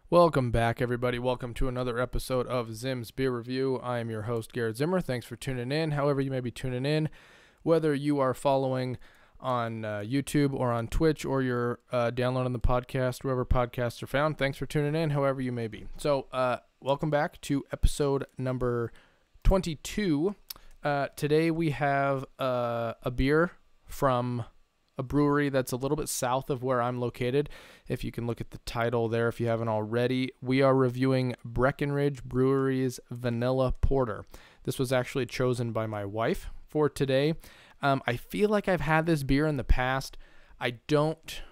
Welcome back, everybody. Welcome to another episode of Zim's Beer Review. I am your host, Garrett Zimmer. Thanks for tuning in. However you may be tuning in, whether you are following on YouTube or on Twitch, or you're downloading the podcast, wherever podcasts are found, thanks for tuning in, however you may be. So, welcome back to episode number 22. Today we have a beer from a brewery that's a little bit south of where I'm located. If you can look at the title there, if you haven't already, we are reviewing Breckenridge Brewery's Vanilla Porter. This was actually chosen by my wife for today. I feel like I've had this beer in the past. I don't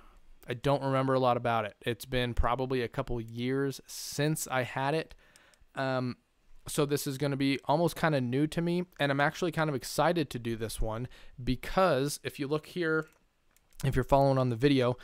remember a lot about it. It's been probably a couple years since I had it. So this is going to be almost kind of new to me, and I'm actually kind of excited to do this one because if you look here, if you're following on the video,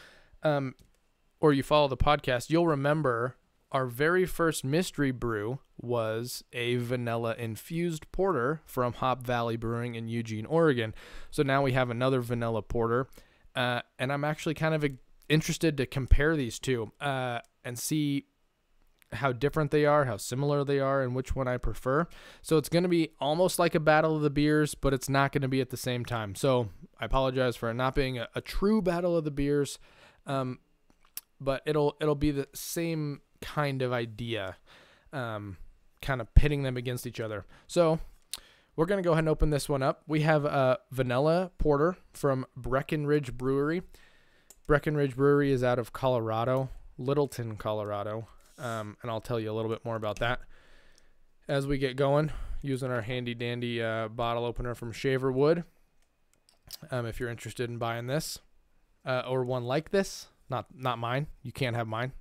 or you follow the podcast, you'll remember our very first mystery brew was a vanilla infused porter from Hop Valley Brewing in Eugene, Oregon. So now we have another vanilla porter, and I'm actually kind of interested to compare these two and see how different they are, how similar they are, and which one I prefer. So it's going to be almost like a battle of the beers, but it's not going to be at the same time. So I apologize for it not being a true battle of the beers, but it'll be the same kind of idea, kind of pitting them against each other. So we're going to go ahead and open this one up. We have a vanilla porter from Breckenridge Brewery. Breckenridge Brewery is out of Colorado, Littleton, Colorado. And I'll tell you a little bit more about that as we get going, using our handy dandy bottle opener from Shaver Wood. If you're interested in buying this or one like this, not mine, you can't have mine,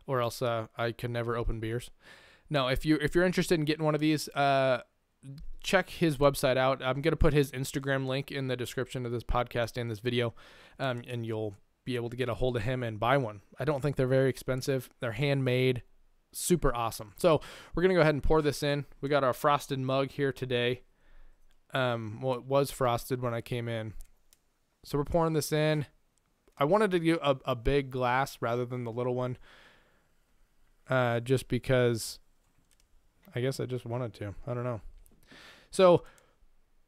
or else I could never open beers. No, if you're interested in getting one of these, check his website out. I'm gonna put his Instagram link in the description of this podcast and this video, and you'll be able to get a hold of him and buy one. I don't think they're very expensive. They're handmade, super awesome. So we're gonna go ahead and pour this in. We got our frosted mug here today. Well, it was frosted when I came in. So we're pouring this in. I wanted to do a big glass rather than the little one, just because I guess I just wanted to. I don't know. So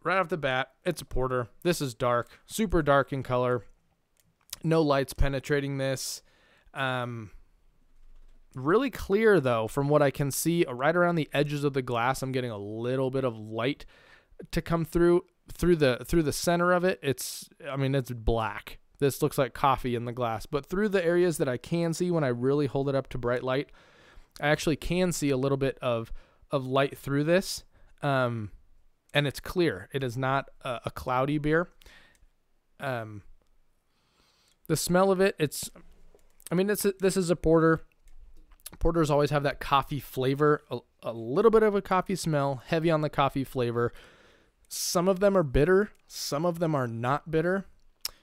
right off the bat, it's a porter. This is dark, super dark in color. No lights penetrating this. Really clear though, from what I can see, right around the edges of the glass. I'm getting a little bit of light to come through the center of it. It's black. This looks like coffee in the glass, but through the areas that I can see when I really hold it up to bright light, I actually can see a little bit of light through this. And it's clear. It is not a cloudy beer. The smell of it, this is a porter. Porters always have that coffee flavor, a little bit of a coffee smell, heavy on the coffee flavor. Some of them are bitter. Some of them are not bitter.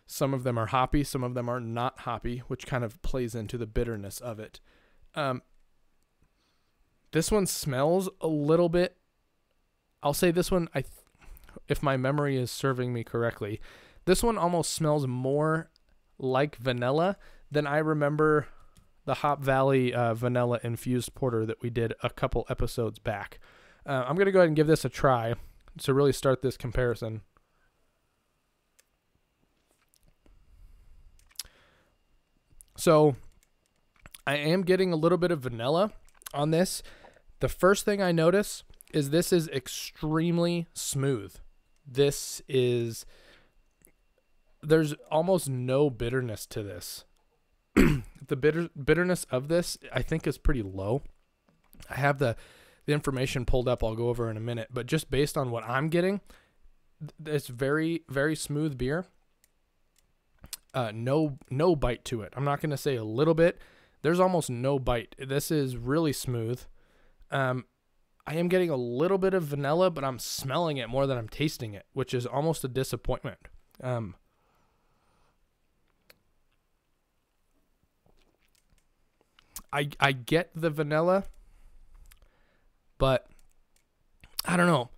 Some of them are hoppy. Some of them are not hoppy, which kind of plays into the bitterness of it. This one smells a little bit. I'll say this one, if my memory is serving me correctly, this one almost smells more like vanilla than I remember the Hop Valley vanilla infused porter that we did a couple episodes back. I'm going to go ahead and give this a try to really start this comparison. So I am getting a little bit of vanilla on this. The first thing I notice is this is extremely smooth. There's almost no bitterness to this. The bitterness of this, I think, is pretty low. I have the information pulled up. I'll go over in a minute, but just based on what I'm getting, it's very, very smooth beer. No bite to it. I'm not going to say a little bit. There's almost no bite. This is really smooth. I am getting a little bit of vanilla, but I'm smelling it more than I'm tasting it, which is almost a disappointment. I get the vanilla, but I don't know.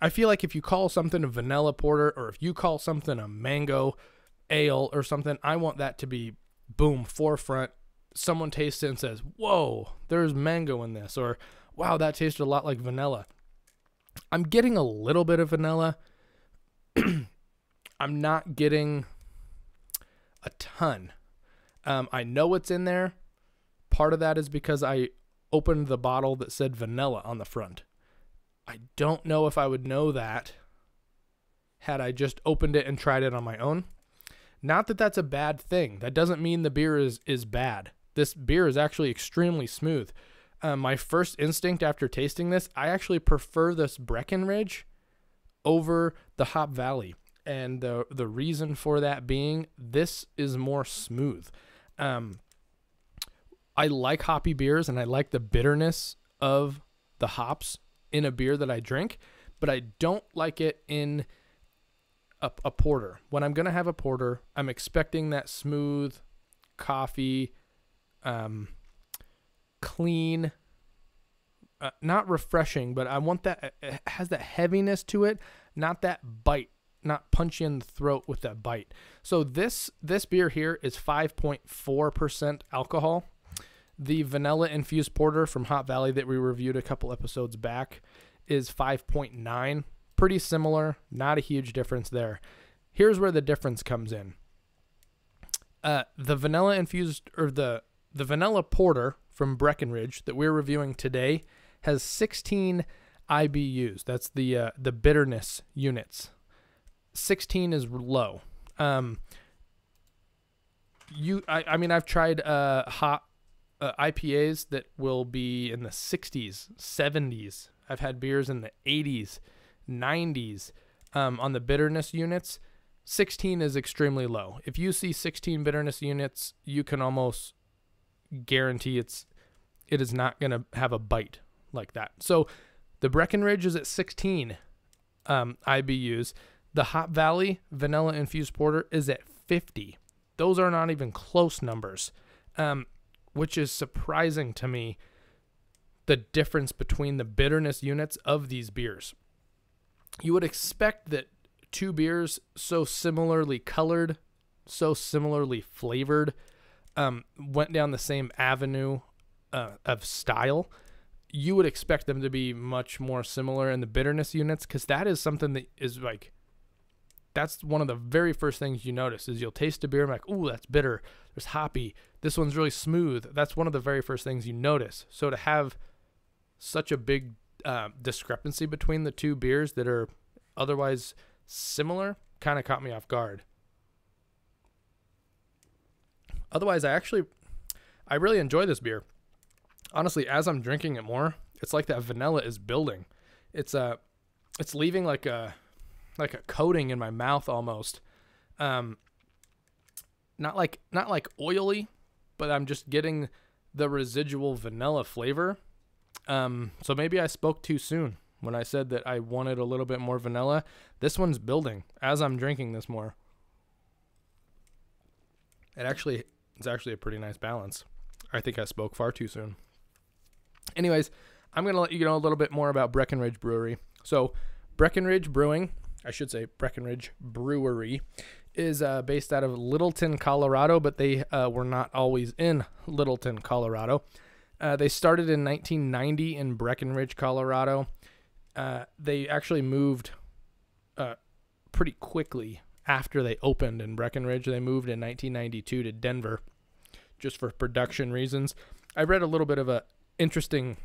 I feel like if you call something a vanilla porter, or if you call something a mango ale or something, I want that to be, boom, forefront, someone tastes it and says, whoa, there's mango in this, or wow, that tasted a lot like vanilla. I'm getting a little bit of vanilla. I'm not getting a ton. I know it's in there. Part of that is because I opened the bottle that said vanilla on the front. I don't know if I would know that had I just opened it and tried it on my own. Not that that's a bad thing. That doesn't mean the beer is bad. This beer is actually extremely smooth. My first instinct after tasting this, I actually prefer this Breckenridge over the Hop Valley. And the reason for that being, this is more smooth. I like hoppy beers, and I like the bitterness of the hops in a beer that I drink, but I don't like it in a porter. When I'm going to have a porter, I'm expecting that smooth coffee, clean, not refreshing, but I want that, it has that heaviness to it, not that bite, not punch you in the throat with that bite. So this beer here is 5.4% alcohol. The vanilla infused porter from Hop Valley that we reviewed a couple episodes back is 5.9. Pretty similar, not a huge difference there. Here's where the difference comes in. The vanilla infused, or the vanilla porter from Breckenridge that we're reviewing today has 16 IBUs. That's the bitterness units. 16 is low. I mean, I've tried hot IPAs that will be in the 60s, 70s. I've had beers in the 80s, 90s. On the bitterness units, 16 is extremely low. If you see 16 bitterness units, you can almost guarantee it is not going to have a bite like that. So the Breckenridge is at 16 IBUs. The Hop Valley Vanilla Infused Porter is at 50. Those are not even close numbers, which is surprising to me, the difference between the bitterness units of these beers. You would expect that two beers so similarly colored, so similarly flavored, went down the same avenue of style. You would expect them to be much more similar in the bitterness units, because that is something that is like, that's one of the very first things you notice is you'll taste a beer and like, ooh, that's bitter. There's hoppy. This one's really smooth. That's one of the very first things you notice. So to have such a big discrepancy between the two beers that are otherwise similar kind of caught me off guard. Otherwise, I really enjoy this beer. Honestly, as I'm drinking it more, it's like that vanilla is building. It's leaving like a coating in my mouth almost. Not like oily, but I'm just getting the residual vanilla flavor. So maybe I spoke too soon when I said that I wanted a little bit more vanilla. This one's building as I'm drinking this more. It's actually a pretty nice balance. I think I spoke far too soon. Anyways, I'm going to let you know a little bit more about Breckenridge Brewery. So Breckenridge Brewery is based out of Littleton, Colorado, but they were not always in Littleton, Colorado. They started in 1990 in Breckenridge, Colorado. They actually moved pretty quickly after they opened in Breckenridge. They moved in 1992 to Denver just for production reasons. I read a little bit of a interesting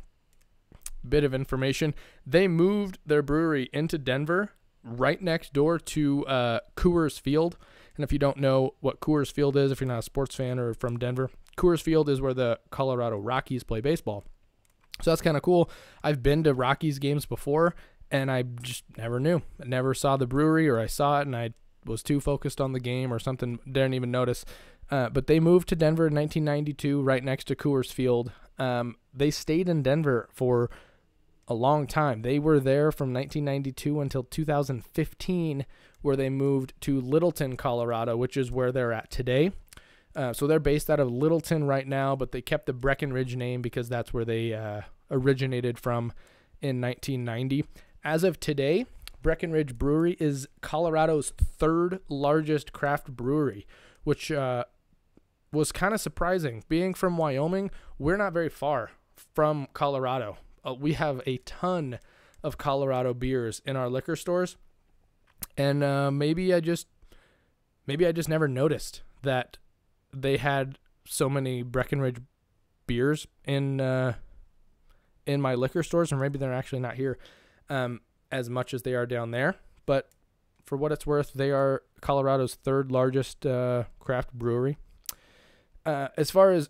bit of information. They moved their brewery into Denver right next door to Coors Field. And if you don't know what Coors Field is, if you're not a sports fan or from Denver, Coors Field is where the Colorado Rockies play baseball. So that's kind of cool. I've been to Rockies games before, and I just never knew. I never saw the brewery, or I saw it and I was too focused on the game or something, didn't even notice. But they moved to Denver in 1992, right next to Coors Field. They stayed in Denver for a long time. They were there from 1992 until 2015, where they moved to Littleton, Colorado, which is where they're at today. So they're based out of Littleton right now, but they kept the Breckenridge name because that's where they originated from in 1990. As of today, Breckenridge Brewery is Colorado's third largest craft brewery, which was kind of surprising. Being from Wyoming, we're not very far from Colorado. We have a ton of Colorado beers in our liquor stores, and maybe I just never noticed that they had so many Breckenridge beers in my liquor stores, or maybe they're actually not here as much as they are down there. But for what it's worth, they are Colorado's third largest craft brewery. As far as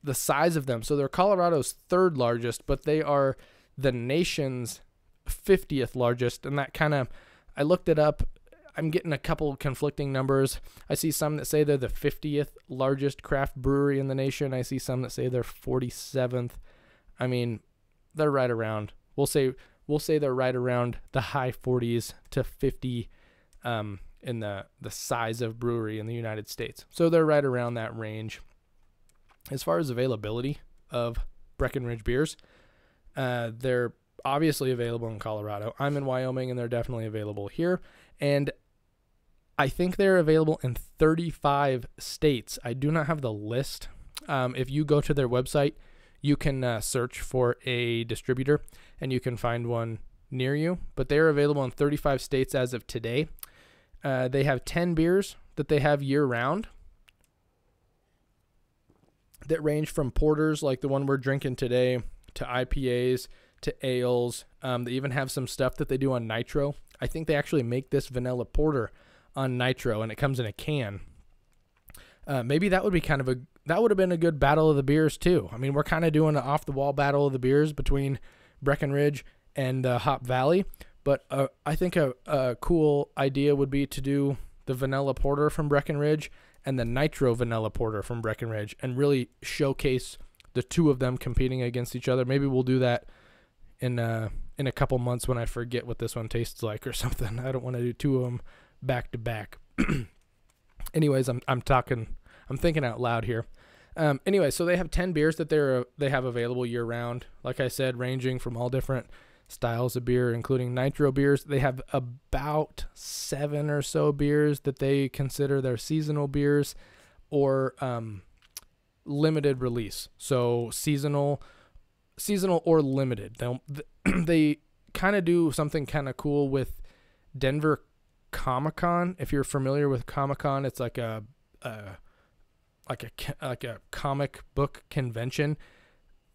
the size of them, so they're Colorado's third largest, but they are the nation's 50th largest. And that kind of, I looked it up. I'm getting a couple conflicting numbers. I see some that say they're the 50th largest craft brewery in the nation. I see some that say they're 47th. I mean, they're right around. We'll say they're right around the high 40s to 50 in the size of brewery in the United States. So they're right around that range. As far as availability of Breckenridge beers, they're obviously available in Colorado. I'm in Wyoming, and they're definitely available here. And I think they're available in 35 states. I do not have the list. If you go to their website, you can search for a distributor, and you can find one near you. But they're available in 35 states as of today. They have 10 beers that they have year-round that range from porters like the one we're drinking today to IPAs to ales. They even have some stuff that they do on nitro. I think they actually make this vanilla porter on nitro, and it comes in a can. Maybe that would be that would have been a good battle of the beers too. I mean, we're kind of doing an off-the-wall battle of the beers between Breckenridge and Hop Valley, but I think a cool idea would be to do the vanilla porter from Breckenridge and the nitro vanilla porter from Breckenridge, and really showcase the two of them competing against each other. Maybe we'll do that in a couple months when I forget what this one tastes like or something. I don't want to do two of them back to back. Anyways, I'm thinking out loud here. Anyway, so they have 10 beers that they have available year round. Like I said, ranging from all different styles of beer, including nitro beers. They have about 7 or so beers that they consider their seasonal beers or limited release. So seasonal or limited. They kind of do something kind of cool with Denver Comic-Con. If you're familiar with Comic-Con, it's like a comic book convention.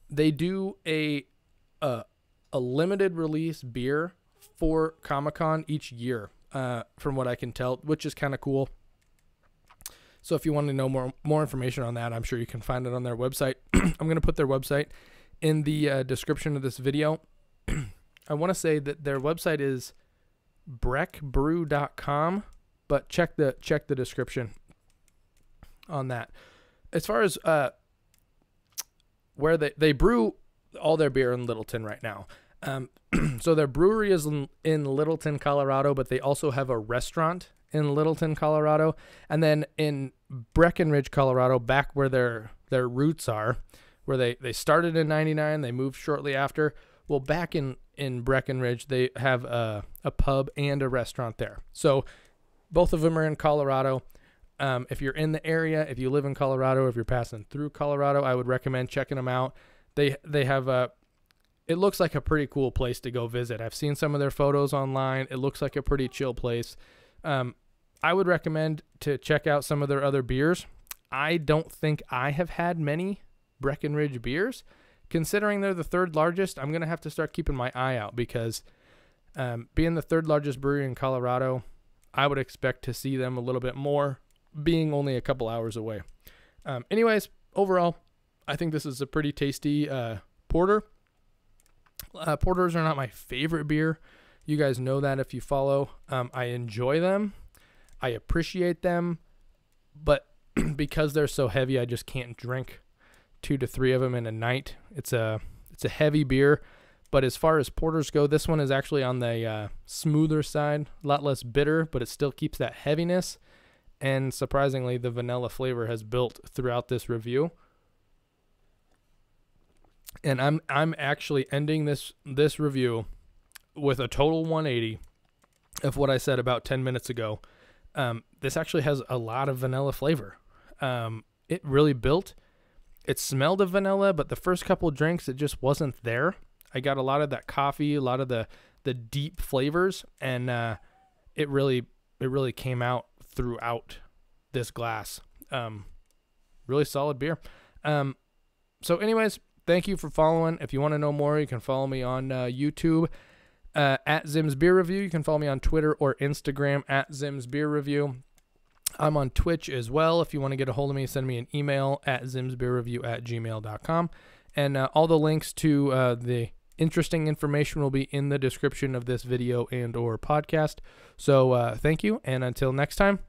They do a limited release beer for Comic-Con each year, from what I can tell, which is kind of cool. So if you want to know more information on that, I'm sure you can find it on their website. I'm going to put their website in the description of this video. I want to say that their website is breckbrew.com, but check the description on that. As far as where they brew all their beer in Littleton right now. So their brewery is in Littleton, Colorado, but they also have a restaurant in Littleton, Colorado. And then in Breckenridge, Colorado, back where their roots are, where they started in 99, they moved shortly after. Well, back in Breckenridge, they have a pub and a restaurant there. So both of them are in Colorado. If you're in the area, if you live in Colorado, if you're passing through Colorado, I would recommend checking them out. They have it looks like a pretty cool place to go visit. I've seen some of their photos online. It looks like a pretty chill place. I would recommend to check out some of their other beers. I don't think I have had many Breckenridge beers. Considering they're the third largest, I'm going to have to start keeping my eye out, because being the third largest brewery in Colorado, I would expect to see them a little bit more, being only a couple hours away. Anyways, overall, I think this is a pretty tasty porter. Porters are not my favorite beer. You guys know that if you follow. I enjoy them. I appreciate them. But because they're so heavy, I just can't drink 2 to 3 of them in a night. It's a heavy beer. But as far as porters go, this one is actually on the smoother side. A lot less bitter, but it still keeps that heaviness. And surprisingly, the vanilla flavor has built throughout this review. And I'm actually ending this review with a total 180 of what I said about 10 minutes ago. This actually has a lot of vanilla flavor. it really built. It smelled of vanilla, but the first couple of drinks, it just wasn't there. I got a lot of that coffee, a lot of the deep flavors, and it really came out throughout this glass. Really solid beer. So anyways, thank you for following. If you want to know more, you can follow me on YouTube at Zim's Beer Review. You can follow me on Twitter or Instagram at Zim's Beer Review. I'm on Twitch as well. If you want to get a hold of me, send me an email at zimsbeerreview@gmail.com. And all the links to the interesting information will be in the description of this video and or podcast. So thank you, and until next time,